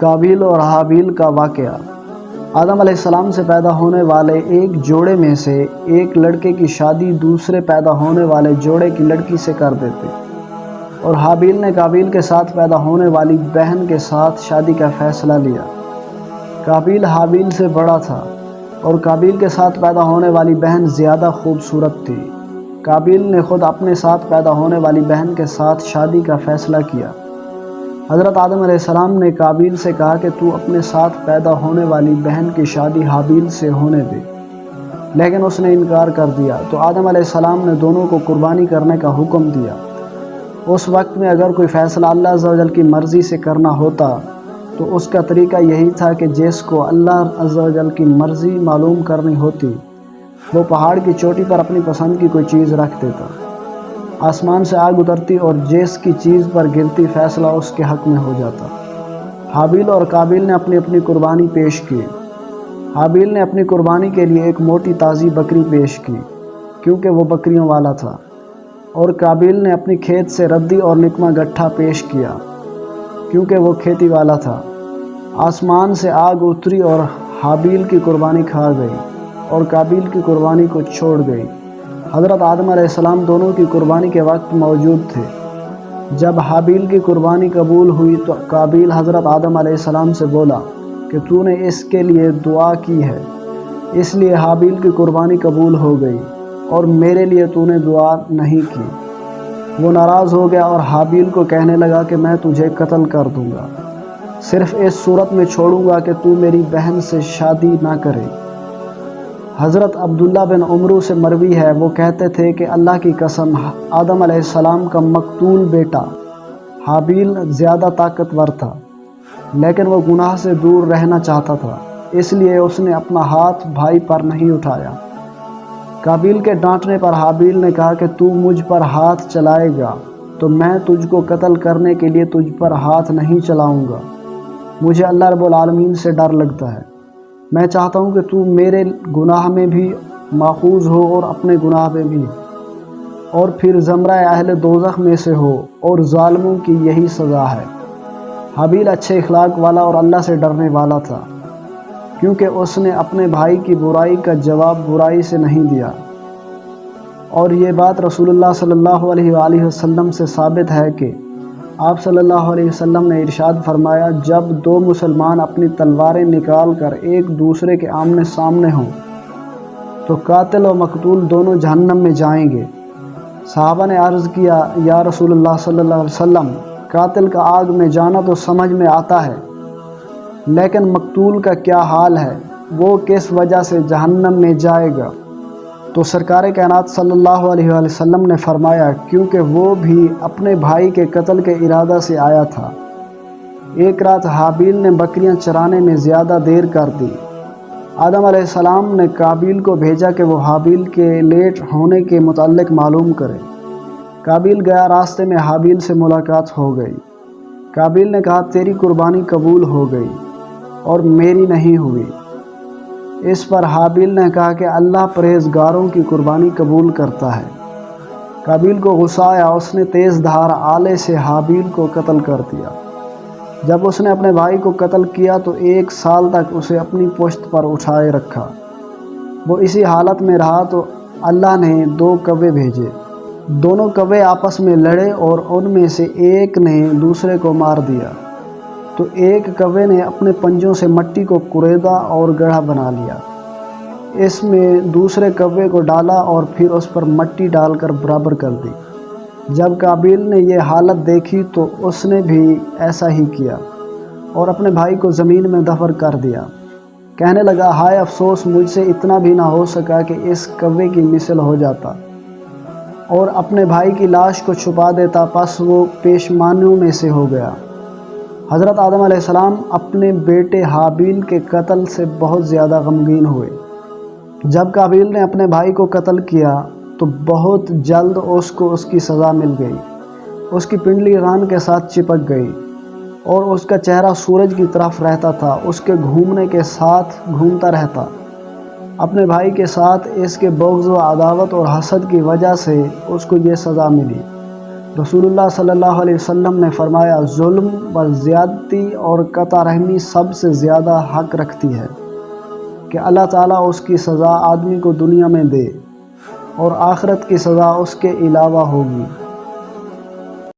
قابیل اور حابیل کا واقعہ۔ آدم علیہ السلام سے پیدا ہونے والے ایک جوڑے میں سے ایک لڑکے کی شادی دوسرے پیدا ہونے والے جوڑے کی لڑکی سے کر دیتے، اور حابیل نے قابیل کے ساتھ پیدا ہونے والی بہن کے ساتھ شادی کا فیصلہ لیا۔ قابیل حابیل سے بڑا تھا اور قابیل کے ساتھ پیدا ہونے والی بہن زیادہ خوبصورت تھی۔ قابیل نے خود اپنے ساتھ پیدا ہونے والی بہن کے ساتھ شادی کا فیصلہ کیا۔ حضرت آدم علیہ السلام نے قابیل سے کہا کہ تو اپنے ساتھ پیدا ہونے والی بہن کی شادی حابیل سے ہونے دے، لیکن اس نے انکار کر دیا۔ تو آدم علیہ السلام نے دونوں کو قربانی کرنے کا حکم دیا۔ اس وقت میں اگر کوئی فیصلہ اللہ عز و جل کی مرضی سے کرنا ہوتا تو اس کا طریقہ یہی تھا کہ جس کو اللہ عز و جل کی مرضی معلوم کرنی ہوتی وہ پہاڑ کی چوٹی پر اپنی پسند کی کوئی چیز رکھ دیتا، آسمان سے آگ اترتی اور جس کی چیز پر گرتی فیصلہ اس کے حق میں ہو جاتا۔ حابیل اور قابیل نے اپنی اپنی قربانی پیش کی۔ حابیل نے اپنی قربانی کے لیے ایک موٹی تازی بکری پیش کی کیونکہ وہ بکریوں والا تھا، اور قابیل نے اپنی کھیت سے ردی اور نکمہ گٹھا پیش کیا کیونکہ وہ کھیتی والا تھا۔ آسمان سے آگ اتری اور حابیل کی قربانی کھا گئی اور قابیل کی قربانی کو چھوڑ گئی۔ حضرت آدم علیہ السلام دونوں کی قربانی کے وقت موجود تھے۔ جب حابیل کی قربانی قبول ہوئی تو قابیل حضرت آدم علیہ السلام سے بولا کہ تو نے اس کے لیے دعا کی ہے، اس لیے حابیل کی قربانی قبول ہو گئی، اور میرے لیے تو نے دعا نہیں کی۔ وہ ناراض ہو گیا اور حابیل کو کہنے لگا کہ میں تجھے قتل کر دوں گا، صرف اس صورت میں چھوڑوں گا کہ تو میری بہن سے شادی نہ کرے۔ حضرت عبداللہ بن عمرو سے مروی ہے، وہ کہتے تھے کہ اللہ کی قسم، آدم علیہ السلام کا مقتول بیٹا حابیل زیادہ طاقتور تھا، لیکن وہ گناہ سے دور رہنا چاہتا تھا، اس لیے اس نے اپنا ہاتھ بھائی پر نہیں اٹھایا۔ قابیل کے ڈانٹنے پر حابیل نے کہا کہ تو مجھ پر ہاتھ چلائے گا تو میں تجھ کو قتل کرنے کے لیے تجھ پر ہاتھ نہیں چلاؤں گا۔ مجھے اللہ رب العالمین سے ڈر لگتا ہے، میں چاہتا ہوں کہ تو میرے گناہ میں بھی ماخوذ ہو اور اپنے گناہ میں بھی، اور پھر زمرہ اہل دوزخ میں سے ہو، اور ظالموں کی یہی سزا ہے۔ حابیل اچھے اخلاق والا اور اللہ سے ڈرنے والا تھا، کیونکہ اس نے اپنے بھائی کی برائی کا جواب برائی سے نہیں دیا، اور یہ بات رسول اللہ صلی اللہ علیہ وآلہ وسلم سے ثابت ہے کہ آپ صلی اللہ علیہ وسلم نے ارشاد فرمایا، جب دو مسلمان اپنی تلواریں نکال کر ایک دوسرے کے آمنے سامنے ہوں تو قاتل و مقتول دونوں جہنم میں جائیں گے۔ صحابہ نے عرض کیا، یا رسول اللہ صلی اللہ علیہ وسلم، قاتل کا آگ میں جانا تو سمجھ میں آتا ہے، لیکن مقتول کا کیا حال ہے، وہ کس وجہ سے جہنم میں جائے گا؟ تو سرکار کائنات صلی اللہ علیہ وآلہ وسلم نے فرمایا، کیونکہ وہ بھی اپنے بھائی کے قتل کے ارادہ سے آیا تھا۔ ایک رات حابیل نے بکریاں چرانے میں زیادہ دیر کر دی۔ آدم علیہ السلام نے قابیل کو بھیجا کہ وہ حابیل کے لیٹ ہونے کے متعلق معلوم کرے۔ قابیل گیا، راستے میں حابیل سے ملاقات ہو گئی۔ قابیل نے کہا، تیری قربانی قبول ہو گئی اور میری نہیں ہوئی۔ اس پر حابیل نے کہا کہ اللہ پرہیزگاروں کی قربانی قبول کرتا ہے۔ قابیل کو غصہ آیا، اس نے تیز دھار آلے سے حابیل کو قتل کر دیا۔ جب اس نے اپنے بھائی کو قتل کیا تو 1 سال تک اسے اپنی پشت پر اٹھائے رکھا۔ وہ اسی حالت میں رہا تو اللہ نے 2 کوے بھیجے۔ دونوں کوے آپس میں لڑے اور ان میں سے ایک نے دوسرے کو مار دیا، تو ایک کوے نے اپنے پنجوں سے مٹی کو کریدا اور گڑھا بنا لیا، اس میں دوسرے کوے کو ڈالا اور پھر اس پر مٹی ڈال کر برابر کر دی۔ جب قابیل نے یہ حالت دیکھی تو اس نے بھی ایسا ہی کیا اور اپنے بھائی کو زمین میں دفن کر دیا۔ کہنے لگا، ہائے افسوس، مجھ سے اتنا بھی نہ ہو سکا کہ اس کوے کی مثل ہو جاتا اور اپنے بھائی کی لاش کو چھپا دیتا، پس وہ پیشمانوں میں سے ہو گیا۔ حضرت آدم علیہ السلام اپنے بیٹے حابیل کے قتل سے بہت زیادہ غمگین ہوئے۔ جب قابیل نے اپنے بھائی کو قتل کیا تو بہت جلد اس کو اس کی سزا مل گئی۔ اس کی پنڈلی ران کے ساتھ چپک گئی اور اس کا چہرہ سورج کی طرف رہتا تھا، اس کے گھومنے کے ساتھ گھومتا رہتا۔ اپنے بھائی کے ساتھ اس کے بغض و عداوت اور حسد کی وجہ سے اس کو یہ سزا ملی۔ رسول اللہ صلی اللہ علیہ وسلم نے فرمایا، ظلم و زیادتی اور قطع رحمی سب سے زیادہ حق رکھتی ہے کہ اللہ تعالیٰ اس کی سزا آدمی کو دنیا میں دے اور آخرت کی سزا اس کے علاوہ ہوگی۔